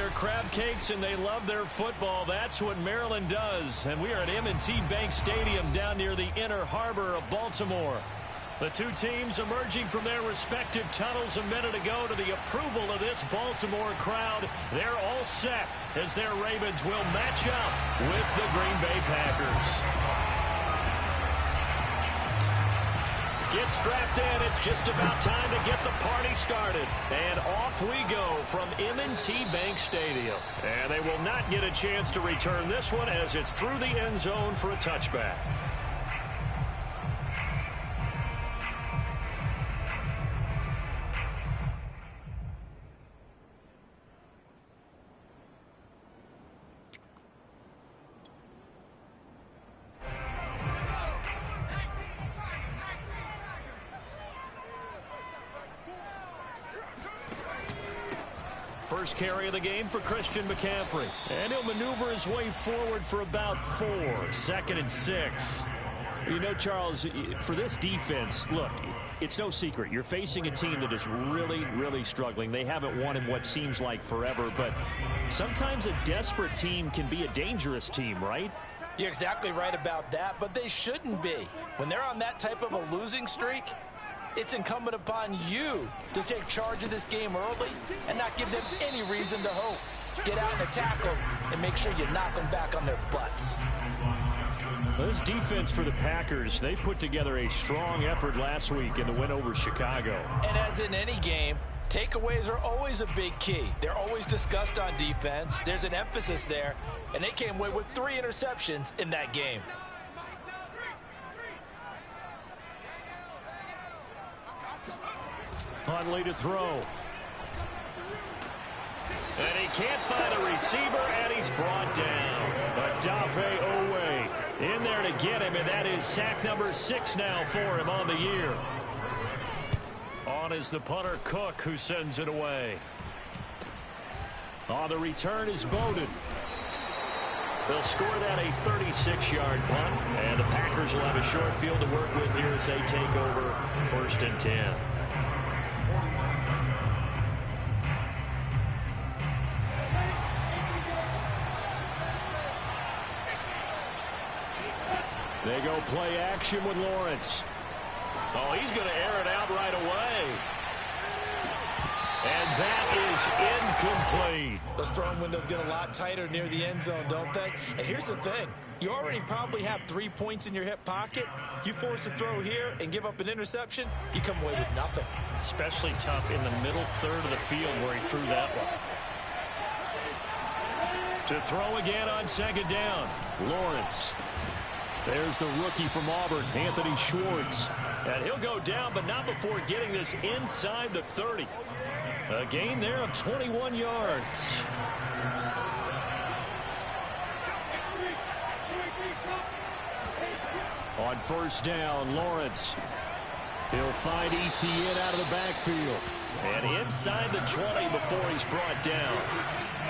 their crab cakes and they love their football. That's what Maryland does. And we are at M&T Bank Stadium down near the Inner Harbor of Baltimore. The two teams emerging from their respective tunnels a minute ago to the approval of this Baltimore crowd. They're all set as their Ravens will match up with the Green Bay Packers. Get strapped in. It's just about time to get the party started. And off we go from M&T Bank Stadium. And they will not get a chance to return this one as it's through the end zone for a touchback. First carry of the game for Christian McCaffrey. And he'll maneuver his way forward for about 4. 2nd and 6. You know, Charles, for this defense, look, it's no secret. You're facing a team that is really, really struggling. They haven't won in what seems like forever, but sometimes a desperate team can be a dangerous team, right? You're exactly right about that, but they shouldn't be. When they're on that type of a losing streak, it's incumbent upon you to take charge of this game early and not give them any reason to hope. Get out and attack them and make sure you knock them back on their butts. This defense for the Packers, they put together a strong effort last week in the win over Chicago. And as in any game, takeaways are always a big key. They're always discussed on defense. There's an emphasis there, and they came away with 3 interceptions in that game. Huntley to throw. And he can't find a receiver, and he's brought down. Odafe Owe in there to get him, and that is sack number 6 now for him on the year. On is the punter Cook, who sends it away. On the return is Bowden. They'll score that a 36-yard punt, and the Packers will have a short field to work with here as they take over 1st and 10. They go play action with Lawrence. Oh, he's going to air it out right away. And that is incomplete. Those throwing windows get a lot tighter near the end zone, don't they? And here's the thing. You already probably have 3 points in your hip pocket. You force a throw here and give up an interception, you come away with nothing. Especially tough in the middle third of the field where he threw that one. To throw again on 2nd down. Lawrence. There's the rookie from Auburn, Anthony Schwartz. And he'll go down, but not before getting this inside the 30. A gain there of 21 yards. On 1st down, Lawrence. He'll find Etienne out of the backfield. And inside the 20 before he's brought down.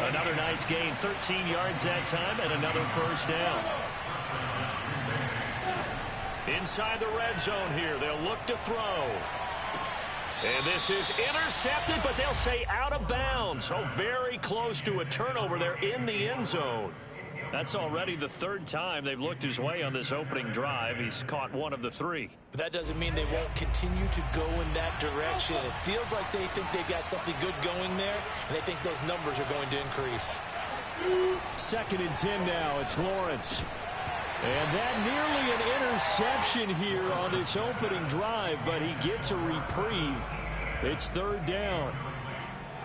Another nice gain, 13 yards that time, and another 1st down. Inside the red zone here, they'll look to throw. And this is intercepted, but they'll say out of bounds. So very close to a turnover there in the end zone. That's already the 3rd time they've looked his way on this opening drive. He's caught 1 of the 3. But that doesn't mean they won't continue to go in that direction. It feels like they think they've got something good going there, and they think those numbers are going to increase. 2nd and 10 now. It's Lawrence. And that nearly an interception here on this opening drive, but he gets a reprieve. It's 3rd down.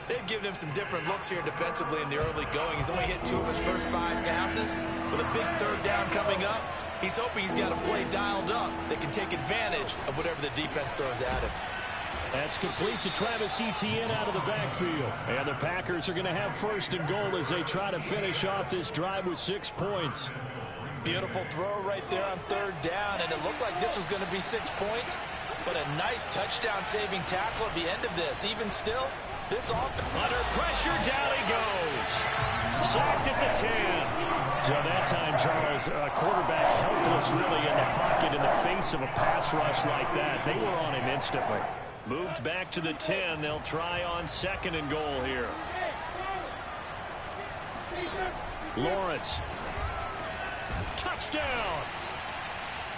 They've given him some different looks here defensively in the early going. He's only hit 2 of his first 5 passes. With a big 3rd down coming up, he's hoping he's got a play dialed up that can take advantage of whatever the defense throws at him. That's complete to Travis Etienne out of the backfield. And the Packers are going to have 1st and goal as they try to finish off this drive with 6 points. Beautiful throw right there on 3rd down, and it looked like this was going to be 6 points, but a nice touchdown-saving tackle at the end of this. Even still, this offense under pressure, down he goes. Sacked at the 10. So that time, Charles, a quarterback helpless really in the pocket in the face of a pass rush like that. They were on him instantly. Moved back to the 10. They'll try on 2nd and goal here. Lawrence. Touchdown!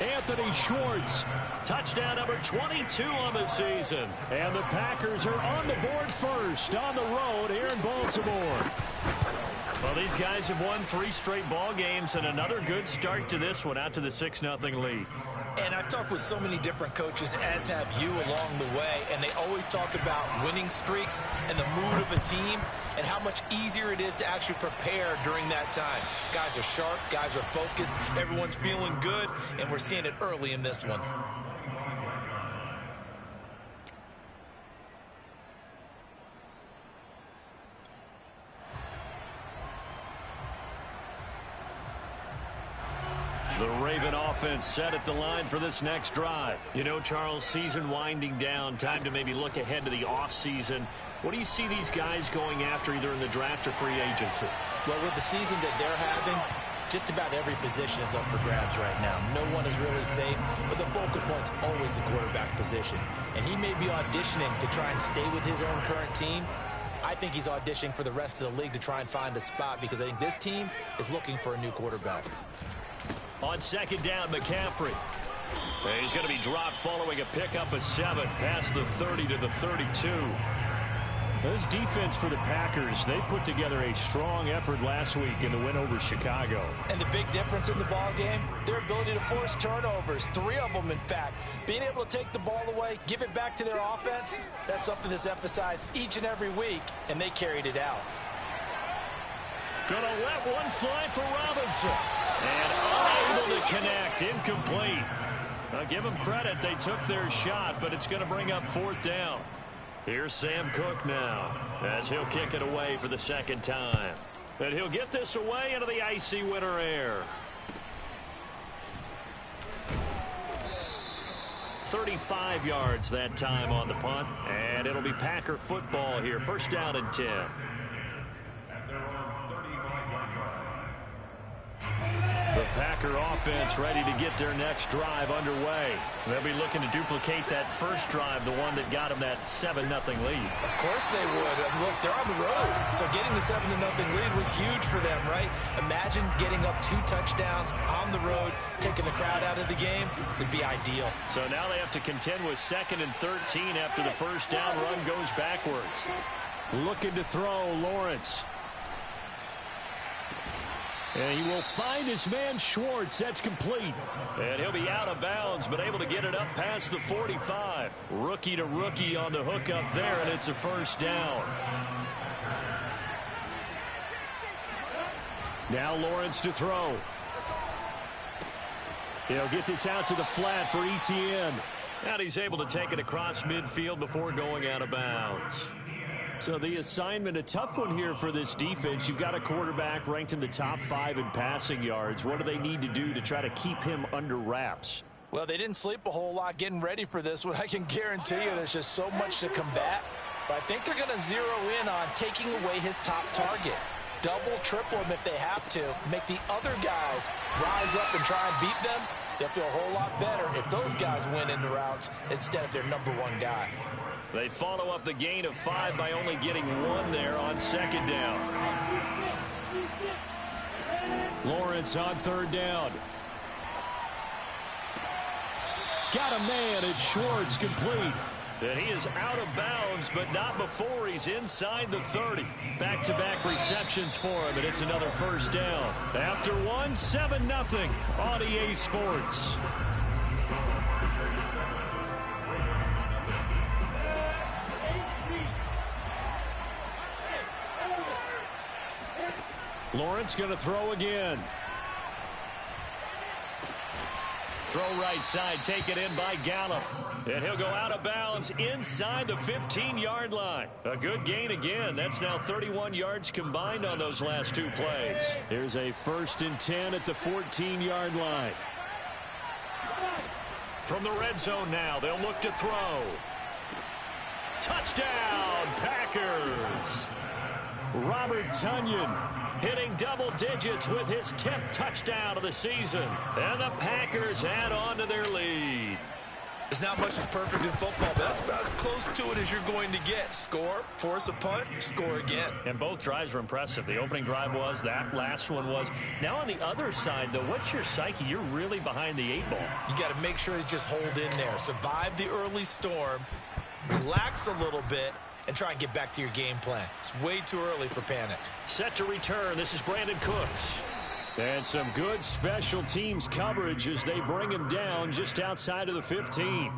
Anthony Schwartz. Touchdown number 22 on the season. And the Packers are on the board first on the road here in Baltimore. Well, these guys have won 3 straight ball games and another good start to this one out to the 6-0 lead. And I've talked with so many different coaches, as have you, along the way, and they always talk about winning streaks and the mood of a team and how much easier it is to actually prepare during that time. Guys are sharp, guys are focused, everyone's feeling good, and we're seeing it early in this one. The Raven offense set at the line for this next drive. You know, Charles, season winding down, time to maybe look ahead to the offseason. What do you see these guys going after either in the draft or free agency? Well, with the season that they're having, just about every position is up for grabs right now. No one is really safe, but the focal point's always the quarterback position. And he may be auditioning to try and stay with his own current team. I think he's auditioning for the rest of the league to try and find a spot because I think this team is looking for a new quarterback. On second down, McCaffrey. He's going to be dropped following a pickup of 7 past the 30 to the 32. This defense for the Packers, they put together a strong effort last week in the win over Chicago. And the big difference in the ball game, their ability to force turnovers, 3 of them in fact. Being able to take the ball away, give it back to their offense, that's something that's emphasized each and every week, and they carried it out. Gonna let one fly for Robinson. And unable to connect. Incomplete. I'll give them credit. They took their shot, but it's going to bring up 4th down. Here's Sam Cook now as he'll kick it away for the 2nd time. And he'll get this away into the icy winter air. 35 yards that time on the punt. And it'll be Packer football here. 1st down and 10. The Packer offense ready to get their next drive underway. They'll be looking to duplicate that first drive, the one that got them that 7-0 lead. Of course they would. Look, they're on the road. So getting the 7-0 lead was huge for them, right? Imagine getting up 2 touchdowns on the road, taking the crowd out of the game. It'd be ideal. So now they have to contend with 2nd and 13 after the first down run goes backwards. Looking to throw, Lawrence. And he will find his man Schwartz. That's complete. And he'll be out of bounds, but able to get it up past the 45. Rookie to rookie on the hook up there, and it's a 1st down. Now Lawrence to throw. He'll get this out to the flat for Etienne. And he's able to take it across midfield before going out of bounds. So the assignment, a tough one here for this defense. You've got a quarterback ranked in the top 5 in passing yards. What do they need to do to try to keep him under wraps? Well, they didn't sleep a whole lot getting ready for this one. I can guarantee you there's just so much to combat. But I think they're going to zero in on taking away his top target. Double, triple him if they have to. Make the other guys rise up and try and beat them. They'll feel a whole lot better if those guys win in the routes instead of their #1 guy. They follow up the gain of 5 by only getting 1 there on 2nd down. Lawrence on 3rd down. Got a man, it's Schwartz, complete. And he is out of bounds, but not before he's inside the 30. Back-to-back receptions for him, and it's another 1st down. After 1, 7-0 on EA Sports. Lawrence going to throw again. Throw right side, taken in by Gallup. And he'll go out of bounds inside the 15-yard line. A good gain again. That's now 31 yards combined on those last 2 plays. Here's a 1st and 10 at the 14-yard line. From the red zone now, they'll look to throw. Touchdown, Packers! Robert Tonyan hitting double digits with his 10th touchdown of the season. And the Packers add on to their lead. There's not much that's perfect in football, but that's about as close to it as you're going to get. Score, force a punt, score again. And both drives were impressive. The opening drive was, that last one was. Now on the other side, though, what's your psyche? You're really behind the 8 ball. You got to make sure you just hold in there. Survive the early storm, relax a little bit, and try and get back to your game plan. It's way too early for panic. Set to return. This is Brandon Cooks. And some good special teams coverage as they bring him down just outside of the 15.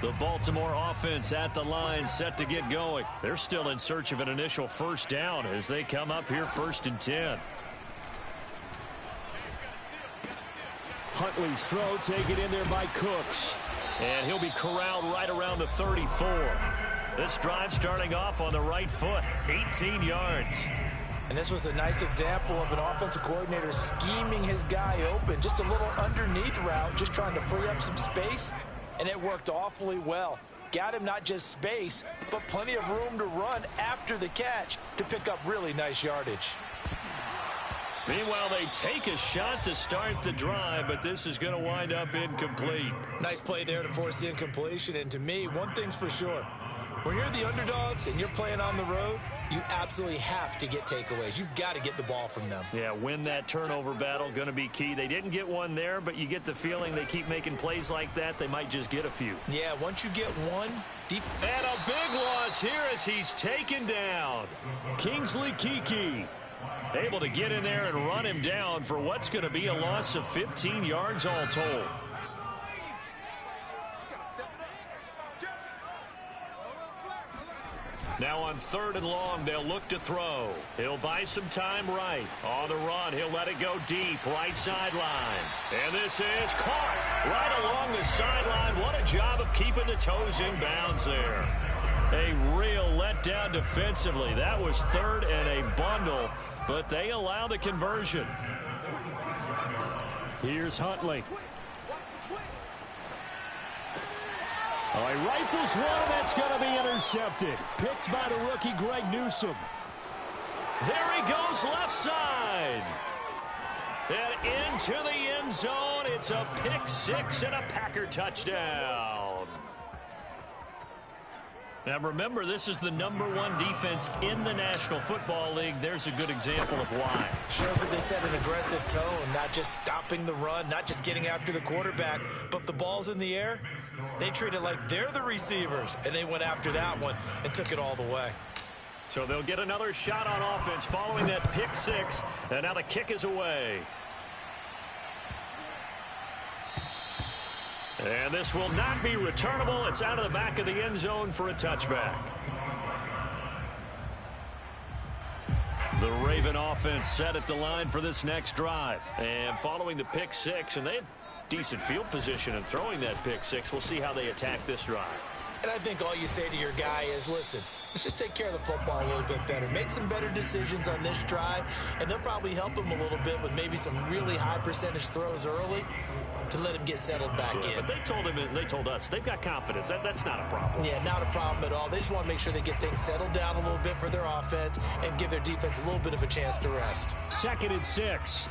The Baltimore offense at the line, set to get going. They're still in search of an initial first down as they come up here 1st and 10. Huntley's throw taken in there by Cooks. And he'll be corralled right around the 34. This drive starting off on the right foot, 18 yards. And this was a nice example of an offensive coordinator scheming his guy open. Just a little underneath route, just trying to free up some space. And it worked awfully well. Got him not just space, but plenty of room to run after the catch to pick up really nice yardage. Meanwhile, they take a shot to start the drive, but this is going to wind up incomplete. Nice play there to force the incompletion. And to me, one thing's for sure. When you're the underdogs and you're playing on the road, you absolutely have to get takeaways. You've got to get the ball from them. Yeah, win that turnover battle, going to be key. They didn't get one there, but you get the feeling they keep making plays like that, they might just get a few. Yeah, once you get one, and a big loss here as he's taken down. Kingsley Keke able to get in there and run him down for what's going to be a loss of 15 yards all told. Now on 3rd and long, they'll look to throw. He'll buy some time right. On the run, he'll let it go deep, right sideline. And this is caught right along the sideline. What a job of keeping the toes in bounds there. A real letdown defensively. That was 3rd and a bundle, but they allow the conversion. Here's Huntley. Oh, he rifles one, that's going to be intercepted. Picked by the rookie, Greg Newsome. There he goes, left side. And into the end zone. It's a pick 6 and a Packer touchdown. Now remember, this is the #1 defense in the National Football League. There's a good example of why. Shows that they set an aggressive tone, not just stopping the run, not just getting after the quarterback, but the ball's in the air. They treat it like they're the receivers, and they went after that one and took it all the way. So they'll get another shot on offense following that pick 6, and now the kick is away. And this will not be returnable. It's out of the back of the end zone for a touchback. The Raven offense set at the line for this next drive. And following the pick 6, and they had decent field position in throwing that pick 6. We'll see how they attack this drive. And I think all you say to your guy is, listen, let's just take care of the football a little bit better. Make some better decisions on this drive, and they'll probably help him a little bit with maybe some really high percentage throws early to let him get settled back in. But they told him, and they told us, they've got confidence. That's not a problem. Yeah, not a problem at all. They just want to make sure they get things settled down a little bit for their offense and give their defense a little bit of a chance to rest. 2nd and 6.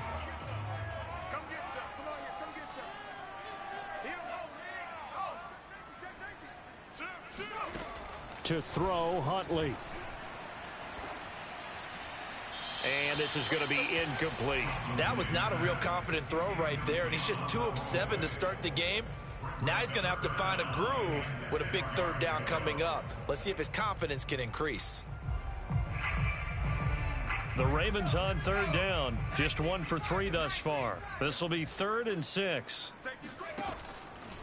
To throw, Huntley. And this is going to be incomplete. That was not a real confident throw right there, and he's just 2 of 7 to start the game. Now he's going to have to find a groove with a big 3rd down coming up. Let's see if his confidence can increase. The Ravens on 3rd down. Just 1 for 3 thus far. This will be 3rd and 6.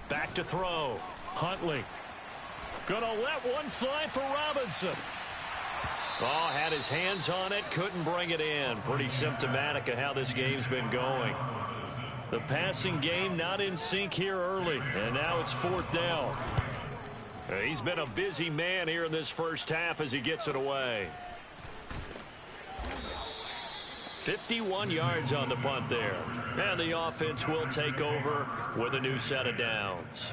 Back to throw. Huntley. Gonna let one fly for Robinson. Oh, had his hands on it, couldn't bring it in. Pretty symptomatic of how this game's been going. The passing game not in sync here early, and now it's 4th down. He's been a busy man here in this first half as he gets it away. 51 yards on the punt there. And the offense will take over with a new set of downs.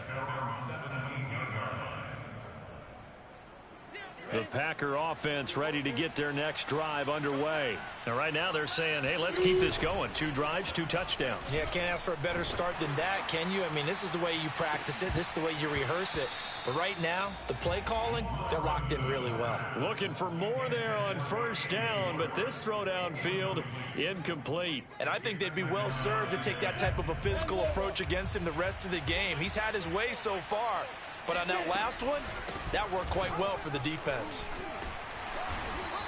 The Packer offense ready to get their next drive underway. And right now they're saying, hey, let's keep this going. 2 drives, 2 touchdowns. Yeah, can't ask for a better start than that, can you? I mean, this is the way you practice it. This is the way you rehearse it. But right now, the play calling, they're locked in really well. Looking for more there on first down, but this throw downfield incomplete. And I think they'd be well served to take that type of a physical approach against him the rest of the game. He's had his way so far. But on that last one, that worked quite well for the defense.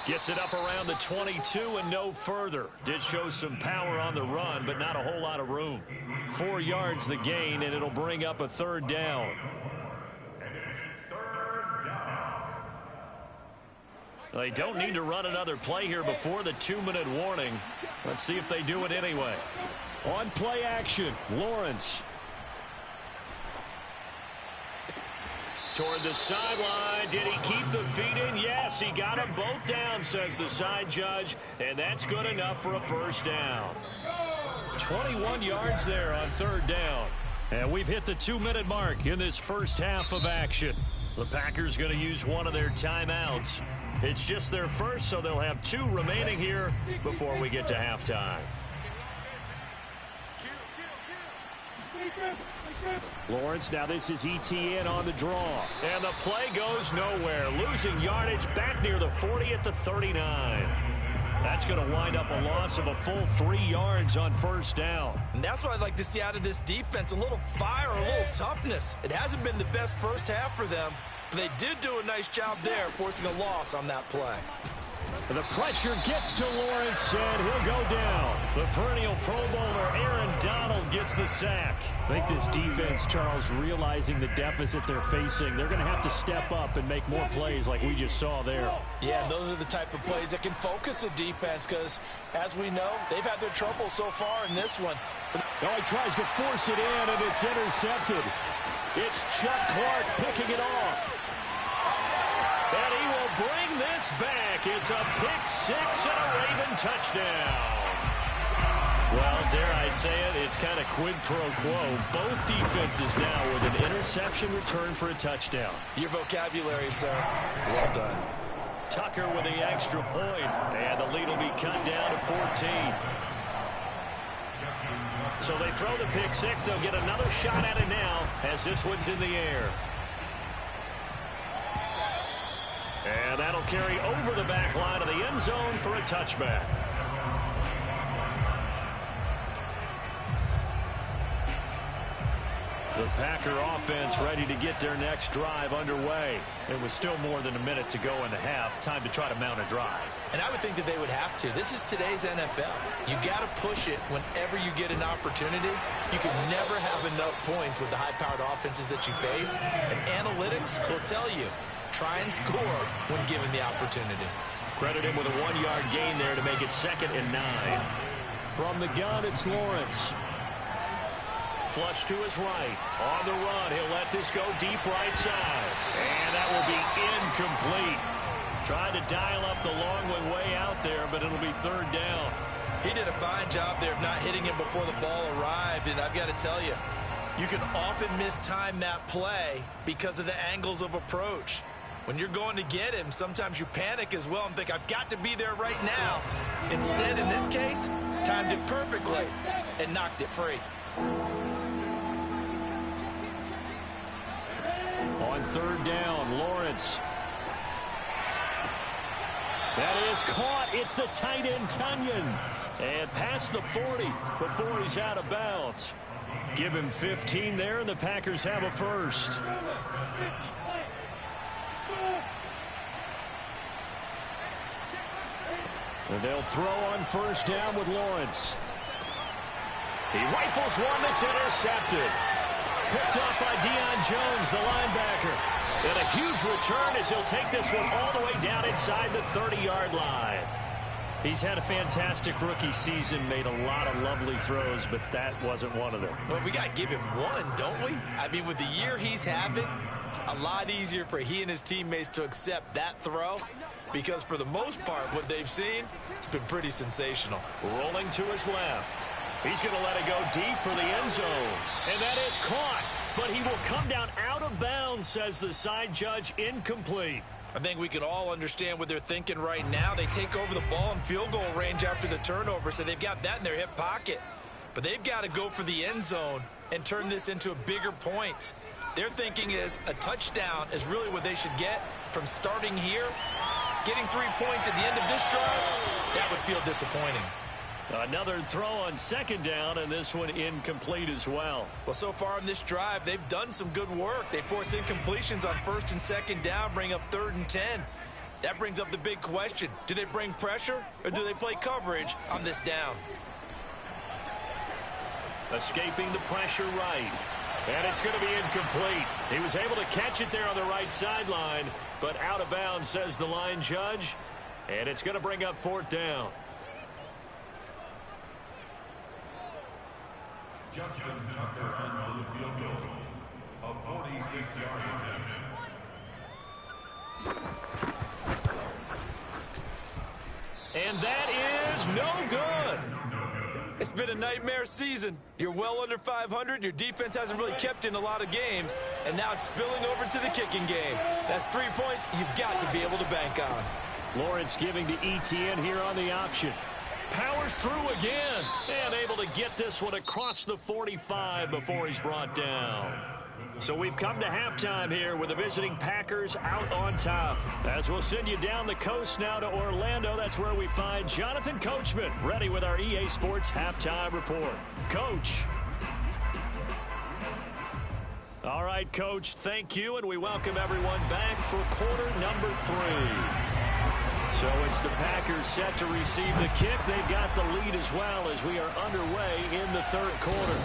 Gets it up around the 22 and no further. Did show some power on the run, but not a whole lot of room. 4 yards the gain, and it'll bring up a 3rd down. They don't need to run another play here before the 2-minute warning. Let's see if they do it anyway. On play action, Lawrence. Toward the sideline. Did he keep the feet in? Yes, he got them both down, says the side judge. And that's good enough for a 1st down. 21 yards there on 3rd down. And we've hit the 2-minute mark in this first half of action. The Packers going to use one of their timeouts. It's just their first, so they'll have 2 remaining here before we get to halftime. Lawrence, now this is ETN on the draw. And the play goes nowhere. Losing yardage back near the 40 at the 39. That's going to wind up a loss of a full 3 yards on 1st down. And that's what I'd like to see out of this defense. A little fire, a little toughness. It hasn't been the best first half for them, but they did do a nice job there, forcing a loss on that play. The pressure gets to Lawrence, and he'll go down. The perennial Pro Bowler Aaron Donald gets the sack. I think this defense, Charles, realizing the deficit they're facing, they're going to have to step up and make more plays like we just saw there. Yeah, and those are the type of plays that can focus a defense because, as we know, they've had their trouble so far in this one. Oh, he tries to force it in, and it's intercepted. It's Chuck Clark picking it off. And he will bring this back. It's a pick-6 and a Raven touchdown. Well, dare I say it, it's kind of quid pro quo. Both defenses now with an interception return for a touchdown. Your vocabulary, sir. Well done. Tucker with the extra point, and the lead will be cut down to 14. So they throw the pick-6. They'll get another shot at it now as this one's in the air. And that'll carry over the back line of the end zone for a touchback. The Packer offense ready to get their next drive underway. It was still more than a minute to go in the half. Time to try to mount a drive. And I would think that they would have to. This is today's NFL. You got to push it whenever you get an opportunity. You can never have enough points with the high-powered offenses that you face. And analytics will tell you, try and score when given the opportunity. Credit him with a 1-yard gain there to make it 2nd and 9. From the gun, it's Lawrence. Flush to his right. On the run, he'll let this go deep right side. And that will be incomplete. Trying to dial up the long one way out there, but it'll be 3rd down. He did a fine job there of not hitting him before the ball arrived, and I've got to tell you, you can often mistime that play because of the angles of approach. When you're going to get him, sometimes you panic as well and think, I've got to be there right now. Instead, in this case, timed it perfectly and knocked it free. On 3rd down, Lawrence. That is caught. It's the tight end, Tunyon. And past the 40 before he's out of bounds. Give him 15 there, and the Packers have a 1st. And they'll throw on 1st down with Lawrence. He rifles one that's intercepted. Picked up by Deion Jones, the linebacker. And a huge return as he'll take this one all the way down inside the 30-yard line. He's had a fantastic rookie season, made a lot of lovely throws, but that wasn't one of them. Well, we got to give him one, don't we? I mean, with the year he's having, a lot easier for he and his teammates to accept that throw because for the most part, what they've seen, it's been pretty sensational. Rolling to his left. He's going to let it go deep for the end zone. And that is caught, but he will come down out of bounds, says the side judge, incomplete. I think we can all understand what they're thinking right now. They take over the ball in field goal range after the turnover, so they've got that in their hip pocket. But they've got to go for the end zone and turn this into a bigger points. Their thinking is a touchdown is really what they should get from starting here. Getting 3 points at the end of this drive, that would feel disappointing. Another throw on second down, and this one incomplete as well. Well, so far in this drive, they've done some good work. They force incompletions on first and second down, bring up 3rd and 10. That brings up the big question. Do they bring pressure, or do they play coverage on this down? Escaping the pressure right. And it's going to be incomplete. He was able to catch it there on the right sideline, but out of bounds, says the line judge. And it's going to bring up 4th down. Justin Tucker on the field goal, a 46-yard attempt. And that is no good. It's been a nightmare season. You're well under 500. Your defense hasn't really kept you in a lot of games, and now it's spilling over to the kicking game. That's 3 points you've got to be able to bank on. Lawrence giving to ETN here on the option. Powers through again, and able to get this one across the 45 before he's brought down. So we've come to halftime here with the visiting Packers out on top. As we'll send you down the coast now to Orlando, that's where we find Jonathan Coachman, ready with our EA Sports halftime report. Coach. All right, Coach, thank you, and we welcome everyone back for quarter number 3. So it's the Packers set to receive the kick. They've got the lead as well as we are underway in the 3rd quarter.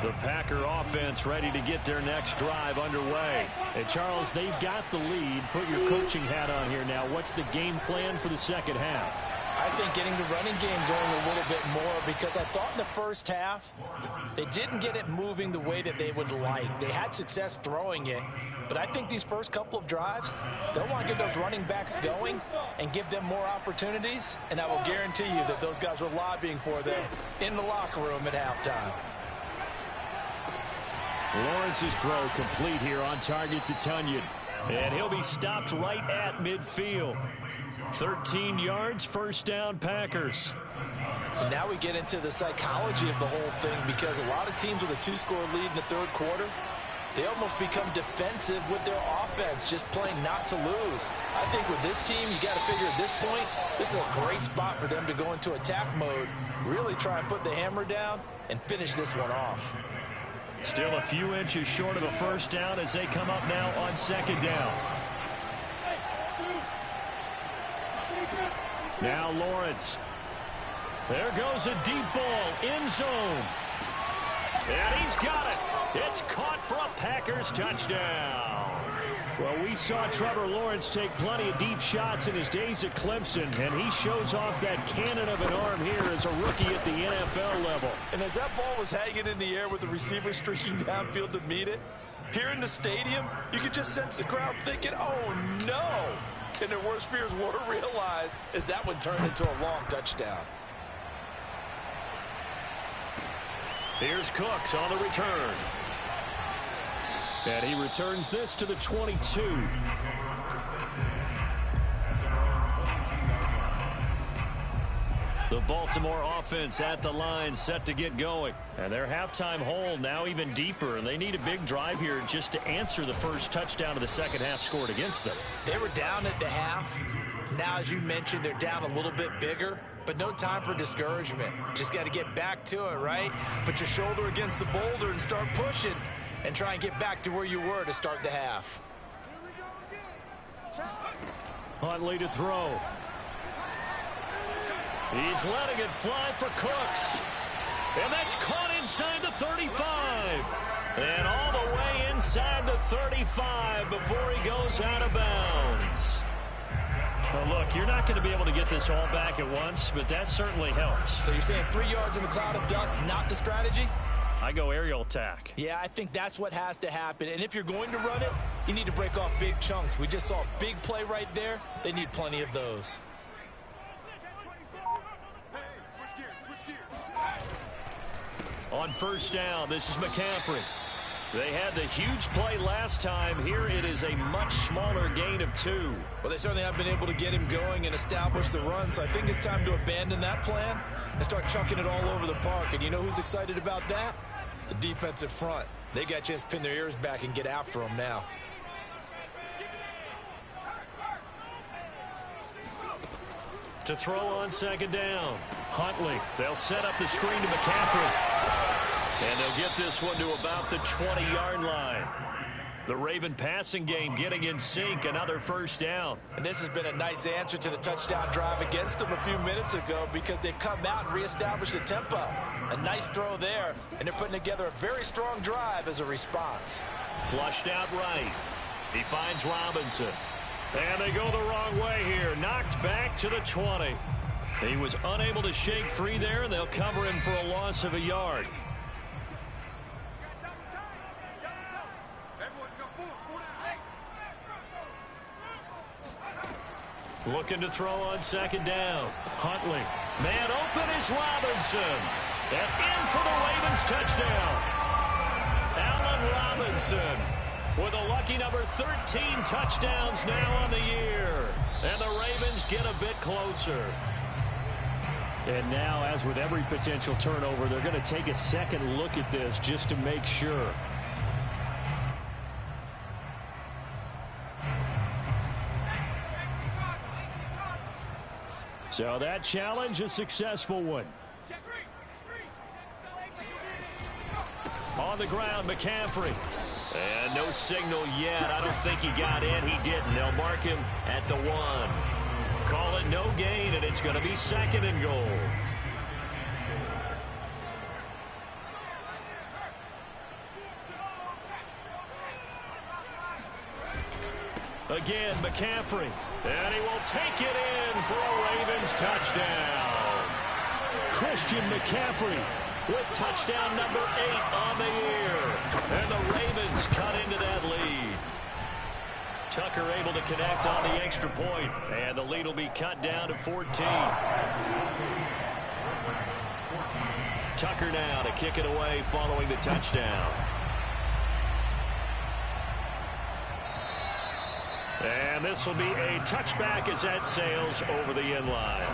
The Packer offense ready to get their next drive underway. And Charles, they've got the lead. Put your coaching hat on here now. What's the game plan for the second half? I think getting the running game going a little bit more, because I thought in the first half they didn't get it moving the way that they would like. They had success throwing it, but I think these first couple of drives, they'll want to get those running backs going and give them more opportunities, and I will guarantee you that those guys were lobbying for them in the locker room at halftime. Lawrence's throw complete here on target to Tunyon, and he'll be stopped right at midfield. 13 yards, 1st down, Packers. And now we get into the psychology of the whole thing, because a lot of teams with a 2-score lead in the 3rd quarter, they almost become defensive with their offense, just playing not to lose. I think with this team, you got to figure at this point, this is a great spot for them to go into attack mode, really try and put the hammer down and finish this one off. Still a few inches short of a 1st down as they come up now on 2nd down. Now Lawrence. There goes a deep ball, end zone. And he's got it. It's caught for a Packers touchdown. Well, we saw Trevor Lawrence take plenty of deep shots in his days at Clemson, and he shows off that cannon of an arm here as a rookie at the NFL level. And as that ball was hanging in the air with the receiver streaking downfield to meet it, here in the stadium, you could just sense the crowd thinking, oh, no. And their worst fears were realized as that one turned into a long touchdown. Here's Cooks on the return. And he returns this to the 22. The Baltimore offense at the line, set to get going. And their halftime hole now even deeper, and they need a big drive here just to answer the first touchdown of the second half scored against them. They were down at the half. Now, as you mentioned, they're down a little bit bigger, but no time for discouragement. Just got to get back to it, right? Put your shoulder against the boulder and start pushing and try and get back to where you were to start the half. Huntley to throw. He's letting it fly for Cooks. And that's caught inside the 35. And all the way inside the 35 before he goes out of bounds. Well, look, you're not going to be able to get this all back at once, but that certainly helps. So you're saying 3 yards in the cloud of dust, not the strategy? I go aerial attack. Yeah, I think that's what has to happen. And if you're going to run it, you need to break off big chunks. We just saw a big play right there. They need plenty of those. On first down, this is McCaffrey. They had the huge play last time. Here it is a much smaller gain of 2. Well, they certainly have been able to get him going and establish the run, so I think it's time to abandon that plan and start chucking it all over the park. And you know who's excited about that? The defensive front. They got a chance to pin their ears back and get after him now. To throw on second down. Huntley. They'll set up the screen to McCaffrey. And they'll get this one to about the 20-yard line. The Raven passing game getting in sync. Another first down. And this has been a nice answer to the touchdown drive against them a few minutes ago because they've come out and reestablished the tempo. A nice throw there, and they're putting together a very strong drive as a response. Flushed out right. He finds Robinson. And they go the wrong way here. Knocked back to the 20. He was unable to shake free there, and they'll cover him for a loss of a yard. Looking to throw on second down. Huntley. Man open is Robinson. And in for the Ravens touchdown. Allen Robinson with a lucky number 13 touchdowns now on the year. And the Ravens get a bit closer. And now, as with every potential turnover, they're going to take a second look at this just to make sure. So that challenge, a successful one. On the ground, McCaffrey. And no signal yet. I don't think he got in. He didn't. They'll mark him at the 1. Call it no gain, and it's going to be second and goal. Again, McCaffrey. And he will take it in for a Ravens touchdown. Christian McCaffrey with touchdown number 8 on the year. And the Ravens cut into that lead. Tucker able to connect on the extra point. And the lead will be cut down to 14. Tucker now to kick it away following the touchdown. And this will be a touchback as that sails over the end line.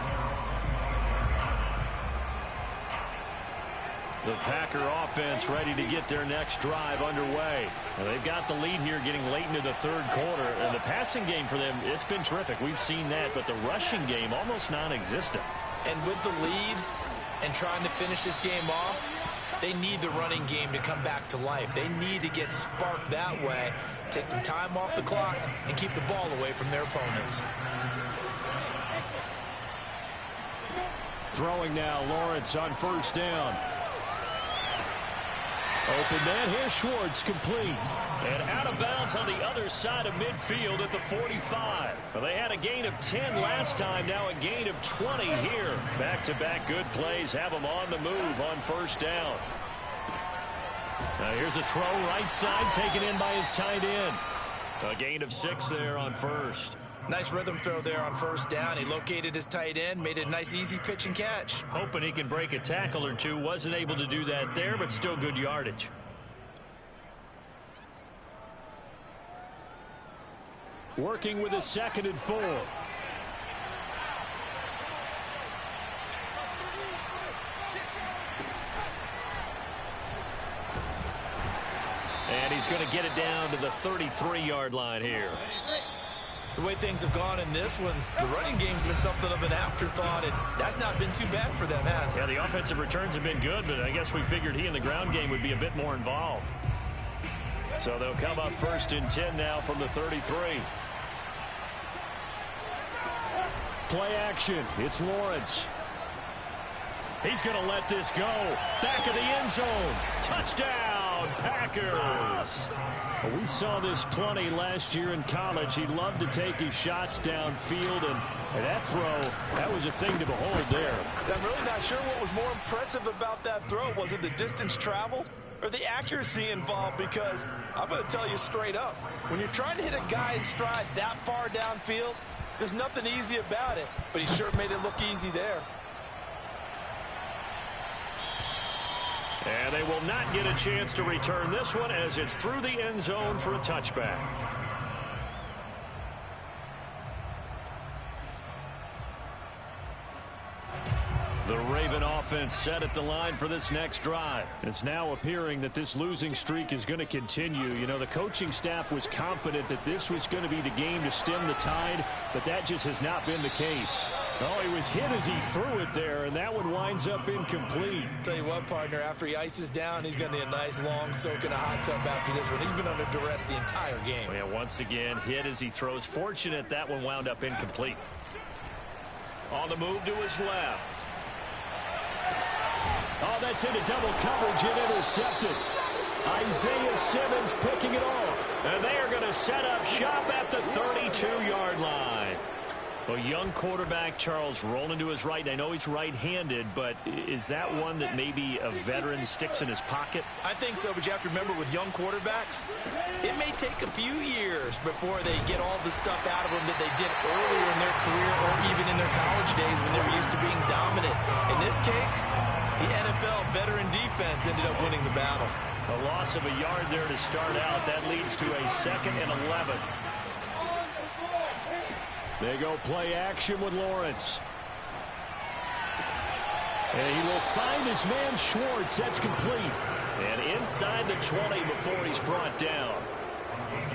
The Packer offense ready to get their next drive underway. And they've got the lead here getting late into the third quarter. And the passing game for them, it's been terrific. We've seen that. But the rushing game almost non-existent. And with the lead and trying to finish this game off, they need the running game to come back to life. They need to get sparked that way. Take some time off the clock and keep the ball away from their opponents. Throwing now, Lawrence on first down. Open man here, Schwartz complete. And out of bounds on the other side of midfield at the 45. Well, they had a gain of 10 last time, now a gain of 20 here. Back-to-back good plays have them on the move on first down. Now here's a throw right side taken in by his tight end. A gain of 6 there on first. Nice rhythm throw there on first down. He located his tight end, made it a nice easy pitch and catch. Hoping he can break a tackle or two. Wasn't able to do that there, but still good yardage. Working with a 2nd and 4. And he's going to get it down to the 33-yard line here. The way things have gone in this one, the running game's been something of an afterthought, and that's not been too bad for them, has it? Yeah, the offensive returns have been good, but I guess we figured he in the ground game would be a bit more involved. So they'll come up 1st and 10 now from the 33. Play action. It's Lawrence. He's going to let this go. Back of the end zone. Touchdown, Packers. Well, we saw this plenty last year in college. He loved to take his shots downfield, and that throw, that was a thing to behold there. I'm really not sure what was more impressive about that throw. Was it the distance traveled or the accuracy involved? Because I'm going to tell you straight up, when you're trying to hit a guy in stride that far downfield, there's nothing easy about it, but he sure made it look easy there. And they will not get a chance to return this one as it's through the end zone for a touchback. The Raven offense set at the line for this next drive. It's now appearing that this losing streak is going to continue. You know, the coaching staff was confident that this was going to be the game to stem the tide, but that just has not been the case. Oh, he was hit as he threw it there, and that one winds up incomplete. Tell you what, partner, after he ices down, he's going to need a nice long soak in a hot tub after this one. He's been under duress the entire game. Yeah, once again, hit as he throws. Fortunate that one wound up incomplete. On the move to his left. Oh, that's into double coverage and intercepted. Isaiah Simmons picking it off. And they are going to set up shop at the 32-yard line. A young quarterback, Charles, rolling to his right. I know he's right-handed, but is that one that maybe a veteran sticks in his pocket? I think so, but you have to remember with young quarterbacks, it may take a few years before they get all the stuff out of them that they did earlier in their career or even in their college days when they were used to being dominant. In this case, the NFL veteran defense ended up winning the battle. A loss of a yard there to start out. That leads to a 2nd and 11. They go play action with Lawrence. And he will find his man Schwartz. That's complete. And inside the 20 before he's brought down.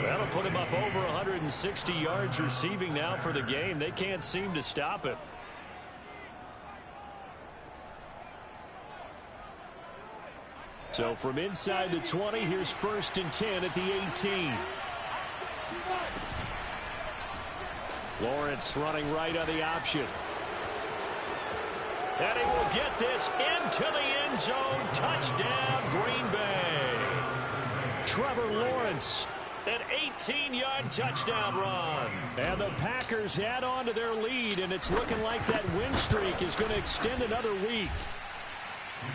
That'll put him up over 160 yards receiving now for the game. They can't seem to stop it. So from inside the 20, here's 1st and 10 at the 18. Lawrence running right on the option. And he will get this into the end zone. Touchdown, Green Bay. Trevor Lawrence, an 18-yard touchdown run. And the Packers add on to their lead, and it's looking like that win streak is going to extend another week.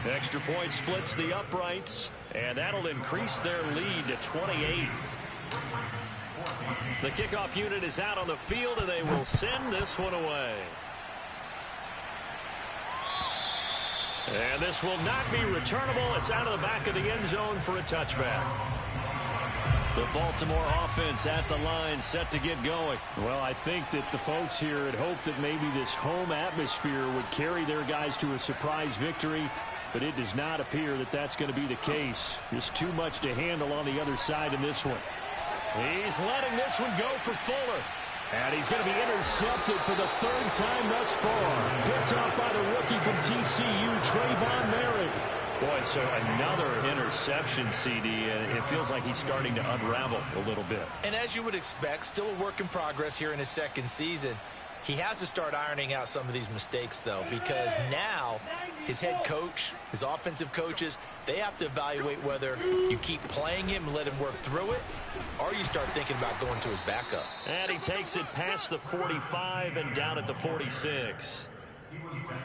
Extra point splits the uprights, and that'll increase their lead to 28. The kickoff unit is out on the field, and they will send this one away. And this will not be returnable. It's out of the back of the end zone for a touchback. The Baltimore offense at the line, set to get going. Well, I think that the folks here had hoped that maybe this home atmosphere would carry their guys to a surprise victory, but it does not appear that that's going to be the case. Just too much to handle on the other side in this one. He's letting this one go for Fuller. And he's going to be intercepted for the 3rd time thus far. Picked off by the rookie from TCU, Trayvon Merritt. Boy, so another interception, CD, and it feels like he's starting to unravel a little bit. And as you would expect, still a work in progress here in his 2nd season. He has to start ironing out some of these mistakes, though, because now his head coach, his offensive coaches, they have to evaluate whether you keep playing him and let him work through it, or you start thinking about going to his backup. And he takes it past the 45 and down at the 46.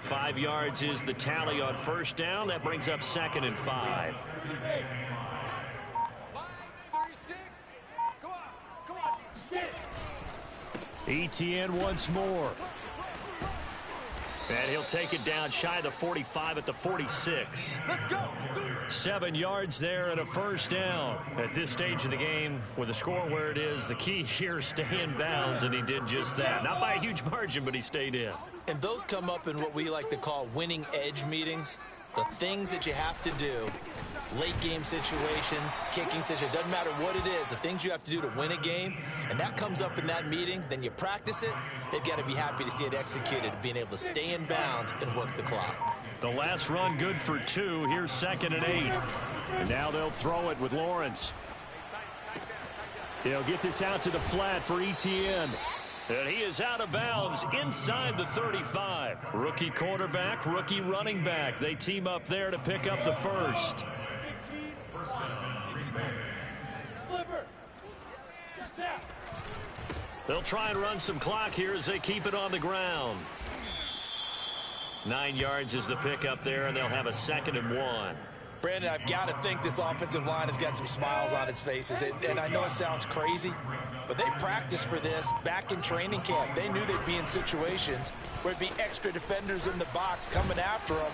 5 yards is the tally on 1st down. That brings up 2nd and 5. Etienne once more. And he'll take it down shy of the 45 at the 46. Let's go. 7 yards there and a 1st down. At this stage of the game, with the score where it is, the key here is stay in bounds, and he did just that. Not by a huge margin, but he stayed in. And those come up in what we like to call winning edge meetings. The things that you have to do, late game situations, kicking situations, doesn't matter what it is, the things you have to do to win a game, and that comes up in that meeting, then you practice it, they've got to be happy to see it executed, being able to stay in bounds and work the clock. The last run good for 2. Here's 2nd and 8. And now they'll throw it with Lawrence. They'll get this out to the flat for Etienne. And he is out of bounds inside the 35. Rookie quarterback, rookie running back. They team up there to pick up the 1st. They'll try and run some clock here as they keep it on the ground. 9 yards is the pickup there, and they'll have a 2nd and 1. Brandon, I've got to think this offensive line has got some smiles on its faces. And I know it sounds crazy, but they practiced for this back in training camp. They knew they'd be in situations where it'd be extra defenders in the box coming after them,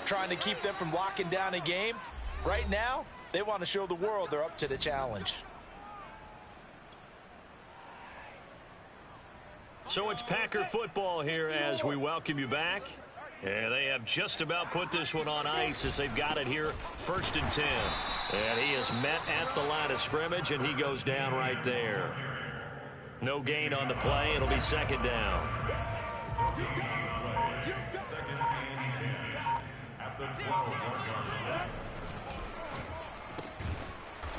trying to keep them from locking down a game. Right now, they want to show the world they're up to the challenge. So it's Packer football here as we welcome you back. And they have just about put this one on ice as they've got it here, 1st and 10. And he is met at the line of scrimmage, and he goes down right there. No gain on the play. It'll be 2nd down. 2nd and 10 at the 12-yard line.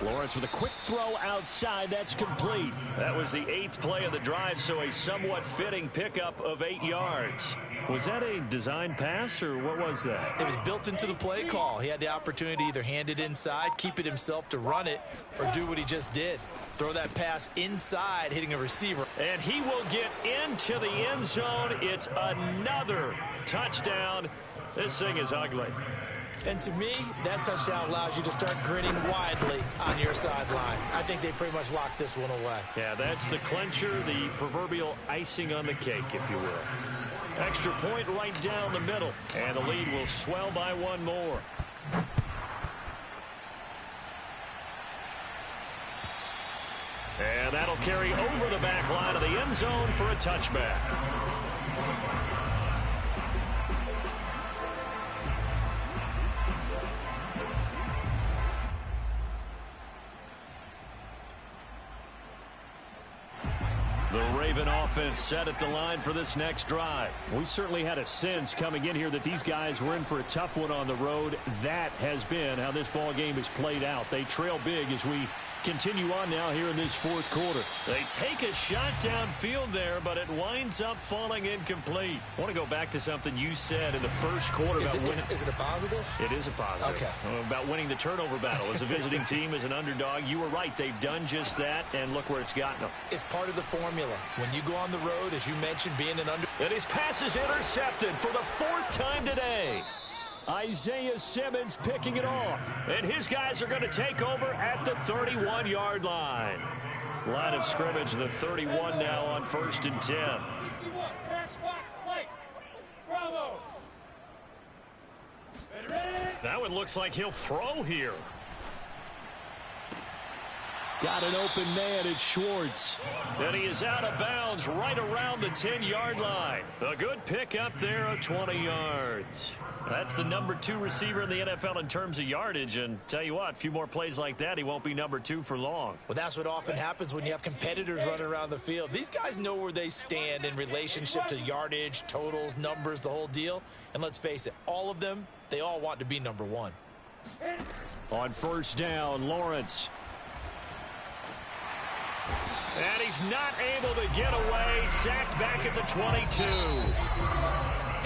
Lawrence with a quick throw outside. That's complete. That was the 8th play of the drive, so a somewhat fitting pickup of 8 yards. Was that a design pass, or what was that? It was built into the play call. He had the opportunity to either hand it inside, keep it himself to run it, or do what he just did. Throw that pass inside, hitting a receiver. And he will get into the end zone. It's another touchdown. This thing is ugly. And to me, that touchdown allows you to start grinning widely on your sideline. I think they pretty much locked this one away. Yeah, that's the clincher, the proverbial icing on the cake, if you will. Extra point right down the middle. And the lead will swell by 1 more. And that'll carry over the back line of the end zone for a touchback. The Raven offense set at the line for this next drive. We certainly had a sense coming in here that these guys were in for a tough one on the road. That has been how this ball game has played out. They trail big as we continue on now here in this 4th quarter. They take a shot downfield there, but it winds up falling incomplete. I want to go back to something you said in the 1st quarter about winning. Is it a positive? It is a positive. Okay. About winning the turnover battle. As a visiting team, as an underdog, you were right. They've done just that, and look where it's gotten them. It's part of the formula. When you go on the road, as you mentioned, being an under... And his pass is intercepted for the 4th time today. Isaiah Simmons picking it off. And his guys are going to take over at the 31-yard line. Line of scrimmage, the 31 now on 1st and 10. That one looks like he'll throw here. Got an open man, it's Schwartz. And he is out of bounds right around the 10-yard line. A good pick up there of 20 yards. That's the number 2 receiver in the NFL in terms of yardage. And tell you what, a few more plays like that, he won't be number 2 for long. Well, that's what often happens when you have competitors running around the field. These guys know where they stand in relationship to yardage, totals, numbers, the whole deal. And let's face it, all of them, they all want to be number 1. On 1st down, Lawrence. And he's not able to get away. Sacked back at the 22.